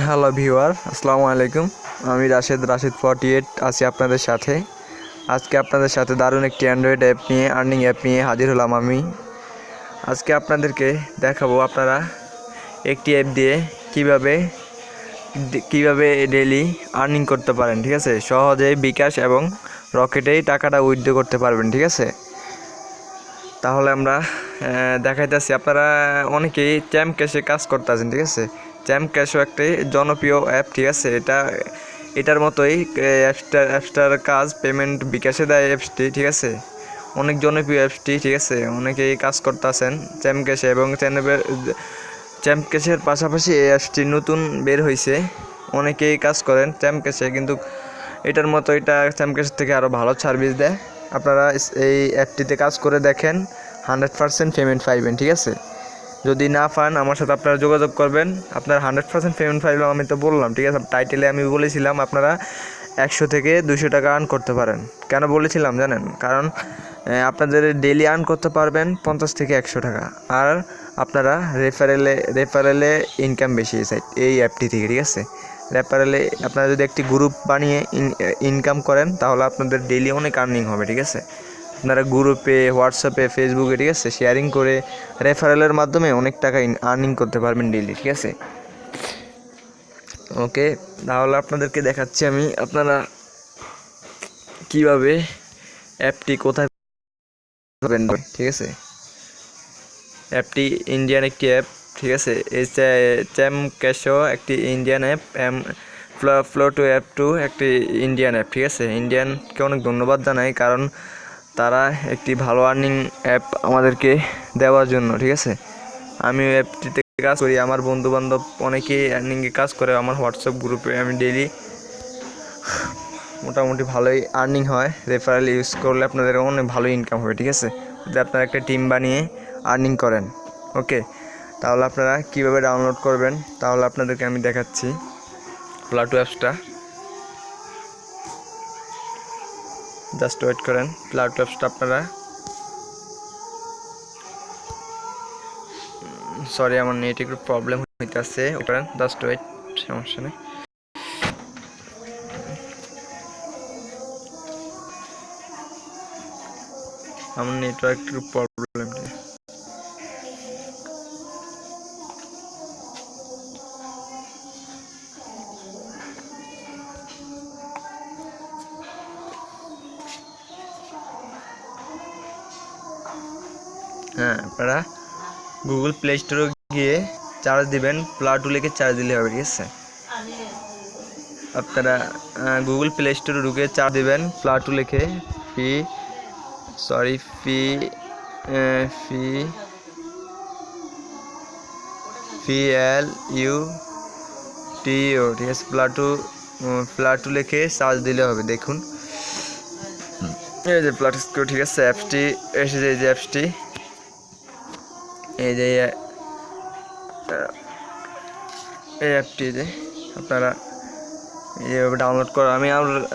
Hello viewer, আসসালামু আলাইকুম। আমি রাশেদ 48 আছি আপনাদের সাথে। আজকে আপনাদের সাথে দারুণ একটি অ্যান্ড্রয়েড অ্যাপ নিয়ে, আর্নিং অ্যাপ নিয়ে হাজির হলাম আমি। আজকে আপনাদেরকে দেখাবো আপনারা একটি অ্যাপ দিয়ে কিভাবে ডেইলি আর্নিং করতে পারেন, ঠিক আছে। সহজেই বিকাশ এবং রকেটেই টাকাটা উইথড্র করতে পারবেন, ঠিক আছে। তাহলে আমরা দেখাইতেছি। আপনারা অনেকেই চ্যাম ক্যাশে কাজ করতেছেন, ঠিক আছে। চ্যাম ক্যাশও একটি জনপ্রিয় অ্যাপ, ঠিক আছে। এটার মতোই অ্যাপসটার কাজ পেমেন্ট বিকাশে দেয় অ্যাপসটি, ঠিক আছে। অনেক জনপ্রিয় অ্যাপসটি, ঠিক আছে। অনেকেই কাজ করতেছেন চ্যাম ক্যাশে এবং চ্যাম ক্যাশের পাশাপাশি এই অ্যাপসটি নতুন বের হয়েছে। অনেকেই কাজ করেন চ্যাম ক্যাশে, কিন্তু এটার মতো এটা চ্যাম ক্যাশের থেকে আরও ভালো সার্ভিস দেয়। আপনারা এই অ্যাপটিতে কাজ করে দেখেন, 100% পেমেন্ট পাইবেন, ঠিক আছে। যদি না পান আমার সাথে আপনারা যোগাযোগ করবেন। আপনার 100% পেমেন্ট পাইবেন, আমি তো বললাম, ঠিক আছে। টাইটেলে আমি বলেছিলাম আপনারা 100 থেকে 200 টাকা আর্ন করতে পারেন। কেন বলেছিলাম জানেন? কারণ আপনাদের ডেইলি আর্ন করতে পারবেন 50 থেকে 100 টাকা। আর আপনারা রেফারেলে ইনকাম বেশি এই অ্যাপটি থেকে, ঠিক আছে। রেফারেলে আপনারা যদি একটি গ্রুপ বানিয়ে ইনকাম করেন তাহলে আপনাদের ডেইলি অনেক আর্নিং হবে, ঠিক আছে। আপনারা গ্রুপে, হোয়াটসঅ্যাপে, ফেসবুকে, ঠিক আছে, শেয়ারিং করে রেফারেলের মাধ্যমে অনেক টাকা আর্নিং করতে পারবেন ডেইলি, ঠিক আছে। ওকে, তাহলে আপনাদেরকে দেখাচ্ছি আমি আপনারা কিভাবে অ্যাপটি কোথায় পাবেন, ঠিক আছে। অ্যাপটি ইন্ডিয়ান একটি অ্যাপ, ঠিক আছে। এই চ্যাম ক্যাশও একটি ইন্ডিয়ান অ্যাপ, ফ্লো টু অ্যাপ টু একটি ইন্ডিয়ান অ্যাপ, ঠিক আছে। ইন্ডিয়ানকে অনেক ধন্যবাদ জানাই, কারণ তারা একটি ভালো আর্নিং অ্যাপ আমাদেরকে দেওয়ার জন্য, ঠিক আছে। আমি অ্যাপটিতে কাজ করি, আমার বন্ধুবান্ধব অনেকেই আর্নিংয়ে কাজ করে। আমার হোয়াটসঅ্যাপ গ্রুপে আমি ডেইলি মোটামুটি ভালোই আর্নিং হয়। রেফারেল ইউজ করলে আপনাদের অনেক ভালো ইনকাম হবে, ঠিক আছে, যদি আপনারা একটা টিম বানিয়ে আর্নিং করেন। ওকে, তাহলে আপনারা কীভাবে ডাউনলোড করবেন তাহলে আপনাদেরকে আমি দেখাচ্ছি। প্লাটু অ্যাপসটা জাস্ট ওয়েট করেন। প্লাটু অ্যাপসটা আপনারা, সরি আমার নেট একটু প্রবলেম হইতেছে, ওটা জাস্ট ওয়েট, সমস্যা নেই। আমার নেটওয়ার্ক একটু প্রবলেম। হ্যাঁ, আপনারা গুগল প্লে স্টোরে গিয়ে চার্জ দিবেন, প্লাটু লিখে চার্জ দিলে হবে, ঠিক আছে। আপনারা গুগল প্লে স্টোরে ঢুকে চার্জ দিবেন প্লাটু লিখে, P sorry P P P L U T O, ঠিক আছে। প্লাটু লিখে চার্জ দিলে হবে। দেখুন এই যে প্লাটু, ঠিক আছে। অ্যাপসটি এসেছে, এই যে অ্যাপসটি, এই যে এই অ্যাপটি যে আপনারা এইভাবে ডাউনলোড করা।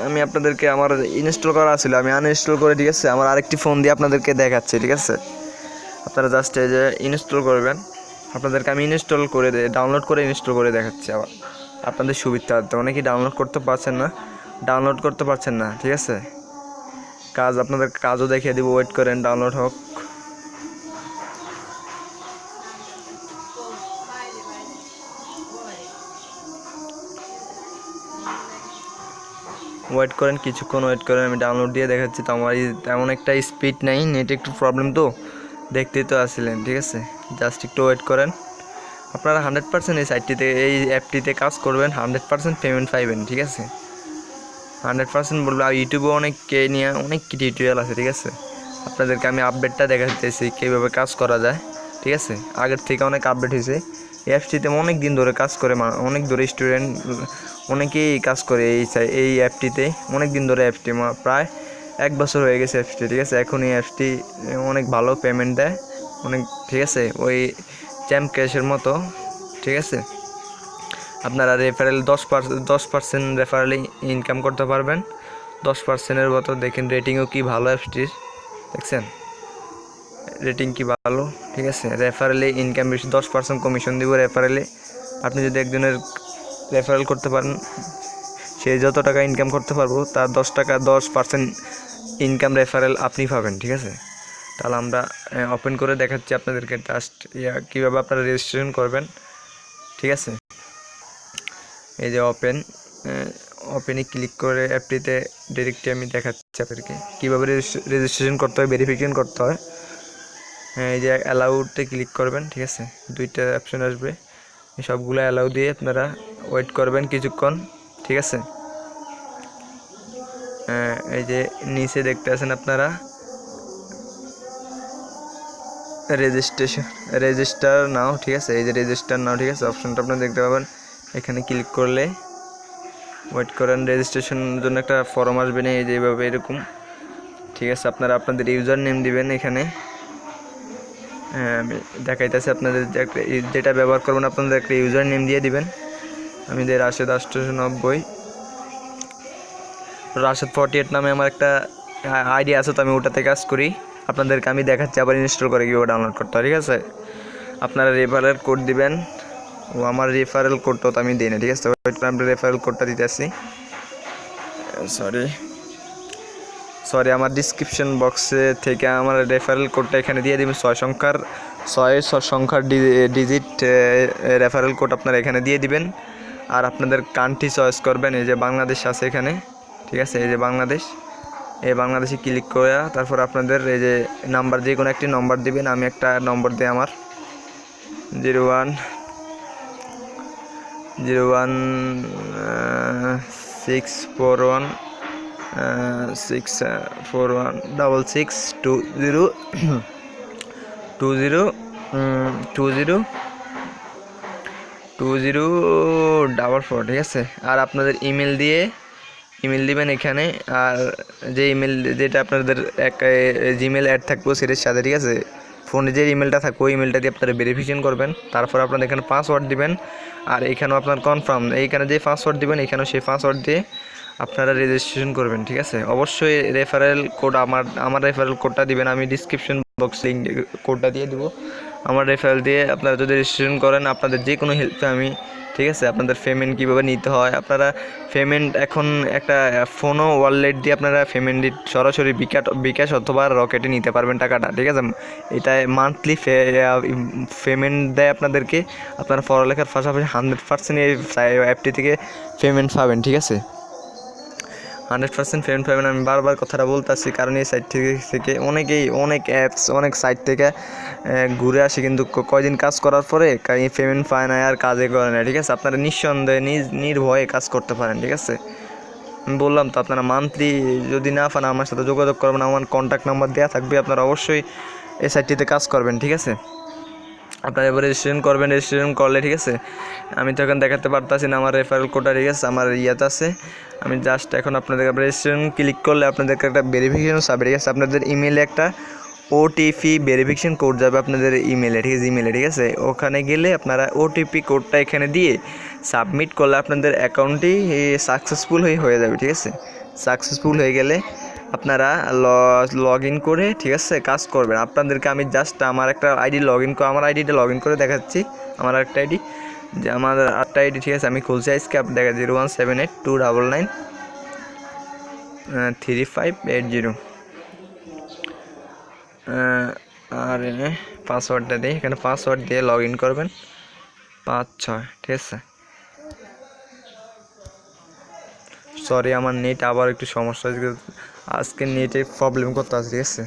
আমি আপনাদেরকে আমার ইনস্টল করা ছিল, আমি আনইনস্টল করে, ঠিক আছে, আমার আরেকটি ফোন দিয়ে আপনাদেরকে দেখাচ্ছি, ঠিক আছে। আপনারা জাস্ট এই যে ইনস্টল করবেন। আপনাদেরকে আমি ডাউনলোড করে ইনস্টল করে দেখাচ্ছি আবার আপনাদের সুবিধার্থে। অনেকেই ডাউনলোড করতে পারছেন না, ঠিক আছে। আপনাদের কাজও দেখিয়ে দিব, ওয়েট করেন, ডাউনলোড হোক। ওয়েট করেন, কিছুক্ষণ ওয়েট করেন, আমি ডাউনলোড দিয়ে দেখাচ্ছি। তো আমার তেমন একটা স্পিড নেই, নেট একটু প্রবলেম, তো দেখতেই তো আসছিলেন, ঠিক আছে। জাস্ট একটু ওয়েট করেন। আপনারা 100% এই অ্যাপটিতে কাজ করবেন, 100% পেমেন্ট পাইবেন, ঠিক আছে। 100% বলবো। আর ইউটিউবে অনেক টিউটোরিয়াল আছে, ঠিক আছে। আপনাদেরকে আমি আপডেটটা দেখাতেছি কীভাবে কাজ করা যায়, ঠিক আছে। আগের থেকে অনেক আপডেট হয়েছে। এই অ্যাপটিতে অনেক দিন ধরে কাজ করে, অনেক ধরে স্টুডেন্ট অনেকেই কাজ করে এই অ্যাপটিতে অনেক দিন ধরে। অ্যাপটি প্রায় 1 বছর হয়ে গেছে অ্যাপসটি, ঠিক আছে। এখন এই অ্যাপসটি অনেক ভালো পেমেন্ট দেয় অনেক, ঠিক আছে, ওই চ্যাম ক্যাশের মতো, ঠিক আছে। আপনারা রেফারেল 10% রেফারেলে ইনকাম করতে পারবেন, 10%-এর মতো। দেখেন রেটিংও কি ভালো অ্যাপসটির, দেখছেন রেটিং কি ভালো, ঠিক আছে। রেফারেলে ইনকাম বেশি, 10% কমিশন দিব রেফারেলে। আপনি যদি রেফারেল করতে পারেন, সে যত টাকা ইনকাম করতে পারবো তার 10% ইনকাম রেফারেল আপনি পাবেন, ঠিক আছে। তাহলে আমরা ওপেন করে দেখাচ্ছি আপনাদেরকে জাস্ট কীভাবে আপনারা রেজিস্ট্রেশন করবেন, ঠিক আছে। এই যে ওপেনে ক্লিক করে অ্যাপটিতে ডিরেক্টলি আমি দেখাচ্ছি আপনাদেরকে কীভাবে রেজিস্ট্রেশন করতে হয়, ভেরিফিকেশন করতে হয়। এই যে অ্যালাউতে ক্লিক করবেন, ঠিক আছে, 2টা অপশন আসবে, সবগুলো অ্যালাউ দিয়ে আপনারা ওয়েট করবেন কিছুক্ষণ, ঠিক আছে। এই যে নিচে দেখতে আছেন আপনারা রেজিস্টার নাও, ঠিক আছে, এই যে রেজিস্টার নাও, ঠিক আছে, অপশনটা আপনারা দেখতে পাবেন। এখানে ক্লিক করলে ওয়েট করেন, রেজিস্ট্রেশনের জন্য একটা ফর্ম আসবে না, এই যে এইভাবে এরকম, ঠিক আছে। আপনারা আপনাদের ইউজার নেম দিবেন এখানে, আমি দেখাইতেছি আপনাদের যেটা ব্যবহার করবেন আপনাদের একটা ইউজার নেম দিয়ে দিবেন। আমি রাশেদ 48 নামে আমার একটা আইডি আছে, তো আমি ওটাতে কাজ করি। আপনাদেরকে আমি দেখাচ্ছি আবার ইনস্টল করে কীভাবে ডাউনলোড করতে হয়, ঠিক আছে। আপনারা রেফারেল কোড দিবেন, ও আমার রেফারেল কোডটা তো আমি দিই না, ঠিক আছে। আমরা রেফারেল কোডটা দিতেছি, সরি আমার ডিসক্রিপশন বক্সে থেকে আমার রেফারেল কোডটা এখানে দিয়ে দিবেন। 6 সংখ্যার ডিজিট রেফারেল কোড আপনারা এখানে দিয়ে দিবেন। আর আপনাদের কান্ট্রি চয়েস করবেন, এই যে বাংলাদেশ আছে এখানে, ঠিক আছে, এই যে বাংলাদেশ, এই বাংলাদেশে ক্লিক করে তারপর আপনাদের এই যে নাম্বার, যে কোনো একটি নম্বর দিবেন। আমি একটা নম্বর দিই, আমার 0164166202044, ঠিক আছে। আর আপনাদের ইমেল দিবেন এখানে, আর যে ইমেল যেটা আপনাদের এক জিমেল অ্যাড থাকবো সেটার সাথে, ঠিক আছে, ফোনে যে ইমেলটা থাকবে ওই ইমেলটা দিয়ে আপনারা ভেরিফিকেশন করবেন। তারপর আপনারা এখানে পাসওয়ার্ড দিবেন, আর এখানেও আপনার কনফার্ম, এইখানে যে পাসওয়ার্ড দিবেন এখানেও সেই পাসওয়ার্ড দিয়ে আপনারা রেজিস্ট্রেশন করবেন, ঠিক আছে। অবশ্যই রেফারেল কোড আমার রেফারেল কোডটা দিবেন, আমি ডিসক্রিপশন বক্স লিঙ্ক কোডটা দিয়ে দেবো। আমার রেফারেল দিয়ে আপনারা যদি রেজিস্ট্রেশন করেন আপনাদের যে কোনো হেল্পে আমি, ঠিক আছে। আপনাদের পেমেন্ট কীভাবে নিতে হয়, আপনারা পেমেন্ট এখন একটা ফোনও ওয়ালেট দিয়ে আপনারা পেমেন্ট সরাসরি বিকাশ অথবা রকেটে নিতে পারবেন টাকাটা, ঠিক আছে। এটায় মান্থলি পেমেন্ট দেয় আপনাদেরকে, আপনারা পড়ালেখার পাশাপাশি 100% এই অ্যাপটি থেকে পেমেন্ট পাবেন, ঠিক আছে। 100% পেমেন্ট পাবেন। আমি বারবার কথাটা বলতেছি কারণ এই সাইট থেকে অনেক অ্যাপস, অনেক সাইট থেকে ঘুরে আসে, কিন্তু কয়দিন কাজ করার পরে পেমেন্ট পায় না আর কাজে করে না, ঠিক আছে। আপনারা নিঃসন্দেহে নির্ভয়ে কাজ করতে পারেন, ঠিক আছে। আমি বললাম তো, আপনারা মান্থলি যদি না পান আমার সাথে যোগাযোগ করবেন, আমার কন্ট্যাক্ট নাম্বার দেওয়া থাকবে, আপনারা অবশ্যই এই সাইটটিতে কাজ করবেন, ঠিক আছে। আপনারা এবার রেজিস্ট্রেশন করলে, ঠিক আছে, আমি তো এখন দেখাতে পারতাছি না আমার রেফারেল কোডটা, ঠিক আছে, আমার ইয়াতে আছে। আমি জাস্ট এখন আপনাদের রেজিস্ট্রেশন ক্লিক করলে আপনাদেরকে একটা ভেরিফিকেশন যাবে, ঠিক আছে। আপনাদের ইমেলে একটা ওটিপি ভেরিফিকেশন কোড যাবে আপনাদের ইমেলে, ঠিক আছে, ঠিক আছে। ওখানে গেলে আপনারা ওটিপি কোডটা এখানে দিয়ে সাবমিট করলে আপনাদের অ্যাকাউন্টটি সাকসেসফুল হয়ে যাবে, ঠিক আছে। সাকসেসফুল হয়ে গেলে আপনারা লগ ইন করে, ঠিক আছে, কাজ করবেন। আপনাদেরকে আমি জাস্ট আমার একটা আমার আইডিটা লগ ইন করে দেখাচ্ছি, আমার একটা আইডি, যে আমার আটটা আইডি, ঠিক আছে, আমি খুলছি আজকে। আপনি দেখা 01782993580, আর পাসওয়ার্ডটা দিই, এখানে পাসওয়ার্ড দিয়ে লগ ইন করবেন 56, ঠিক আছে। সরি আমার নেট আবার একটু সমস্যা, আজকে নেটের প্রবলেম করতে আছে, ঠিক আছে।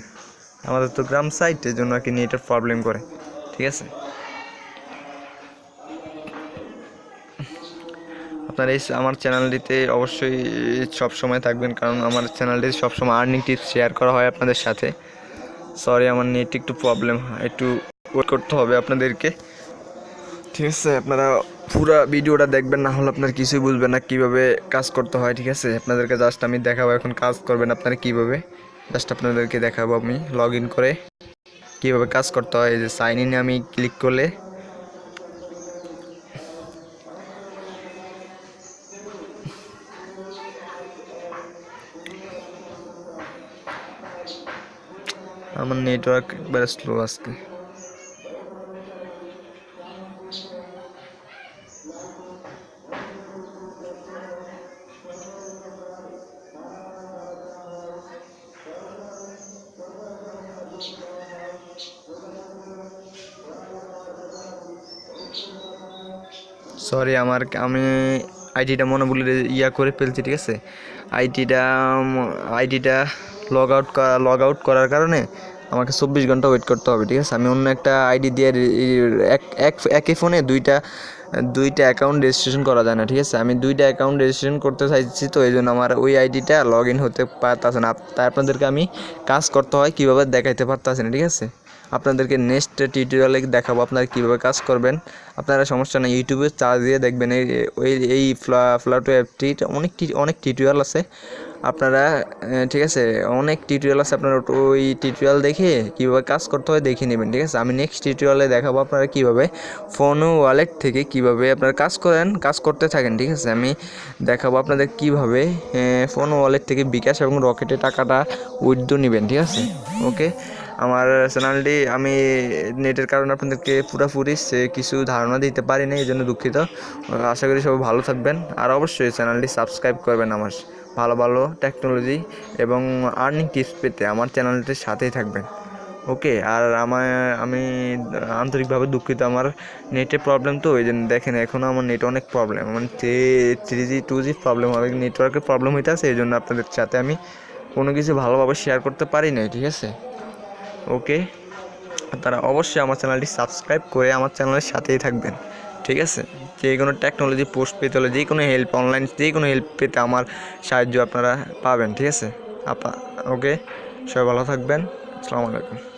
আমাদের তো গ্রাম সাইটের জন্য আর কি নেটের প্রবলেম করে, ঠিক আছে। আপনারা আমার চ্যানেলটিতে অবশ্যই সব সময় থাকবেন, কারণ আমার চ্যানেলটিতে সবসময় আর্নিং টিপস শেয়ার করা হয় আপনাদের সাথে। সরি আমার নেট একটু প্রবলেম হয়, একটু ওয়েট করতে হবে আপনাদেরকে, ঠিক আছে। আপনারা পুরো ভিডিওটা দেখবেন, না হলে আপনারা কিছুই বুঝবেন না কীভাবে কাজ করতে হয়, ঠিক আছে। আপনাদেরকে জাস্ট আমি দেখাবো এখন কাজ করবেন আপনারা কীভাবে, জাস্ট আপনাদেরকে দেখাবো আমি লগ ইন করে কীভাবে কাজ করতে হয়। এই যে সাইন ইনে আমি ক্লিক করলে আমার নেটওয়ার্ক একবারে স্লো আজকে। সরি, আমি আইডিটা মনে বলে করে ফেলছি, ঠিক আছে। আইডিটা আইডিটা লগ আউট করার কারণে আমাকে 24 ঘন্টা ওয়েট করতে হবে, ঠিক আছে। আমি অন্য একটা আইডি দিয়ে একই ফোনে দুইটা দুইটা অ্যাকাউন্ট রেজিস্ট্রেশন করা যায় না, ঠিক আছে। আমি দুইটা অ্যাকাউন্ট রেজিস্ট্রেশন করতে চাইছি, তো এই জন্য আমার ওই আইডিটা লগ ইন হতে পারতেছে না। তাই আপনাদেরকে আমি কাজ করতে হয় কীভাবে দেখাইতে পারতেছি না, ঠিক আছে। আপনাদেরকে নেক্সট টিউটোরিয়ালে দেখাবো আপনারা কীভাবে কাজ করবেন। আপনারা সমস্যা নেই, ইউটিউবে চার্জ দিয়ে দেখবেন এই ফ্লাটো অ্যাপটির অনেক টিউটোরিয়াল আছে। আপনারা ঠিক আছে, অনেক টিউটোরিয়াল আছে, আপনারা ওই টিউটোরিয়াল দেখে কীভাবে কাজ করতে হয় দেখে নেবেন, ঠিক আছে। আমি নেক্সট টিউটোরিয়ালে দেখাবো আপনারা কীভাবে ফোন ও ওয়ালেট থেকে কীভাবে আপনারা কাজ করতে থাকেন, ঠিক আছে। আমি দেখাবো আপনাদের কীভাবে ফোন ও ওয়ালেট থেকে বিকাশ এবং রকেটে টাকাটা উইথড্র নেবেন, ঠিক আছে। ওকে, আমার চ্যানেলটি আমি নেটের কারণে আপনাদেরকে পুরোপুরি কিছু ধারণা দিতে পারি না, এই জন্য দুঃখিত। আশা করি সবাই ভালো থাকবেন, আর অবশ্যই চ্যানেলটি সাবস্ক্রাইব করবেন। আমার ভালো ভালো টেকনোলজি এবং আর্নিং টিপস পেতে আমার চ্যানেলটির সাথেই থাকবেন। ওকে, আর আমি আন্তরিকভাবে দুঃখিত, আমার নেটের প্রবলেম, তো ওই জন্য দেখেন এখনও আমার নেট অনেক প্রবলেম, মানে 3G 2G প্রবলেম, অনেক নেটওয়ার্কের প্রবলেম হইতে আছে, এই জন্য আপনাদের সাথে আমি কোনো কিছু ভালোভাবে শেয়ার করতে পারি নাই, ঠিক আছে। ওকে, তারা অবশ্যই আমার চ্যানেলটি সাবস্ক্রাইব করে আমার চ্যানেলের সাথেই থাকবেন, ঠিক আছে। যে কোনো টেকনোলজি পোস্ট পেতে হলে, যে কোনো হেল্প, অনলাইন যে কোনো হেল্প পেতে আমার সাহায্য আপনারা পাবেন, ঠিক আছে। ওকে, সবাই ভালো থাকবেন। আসসালামু আলাইকুম।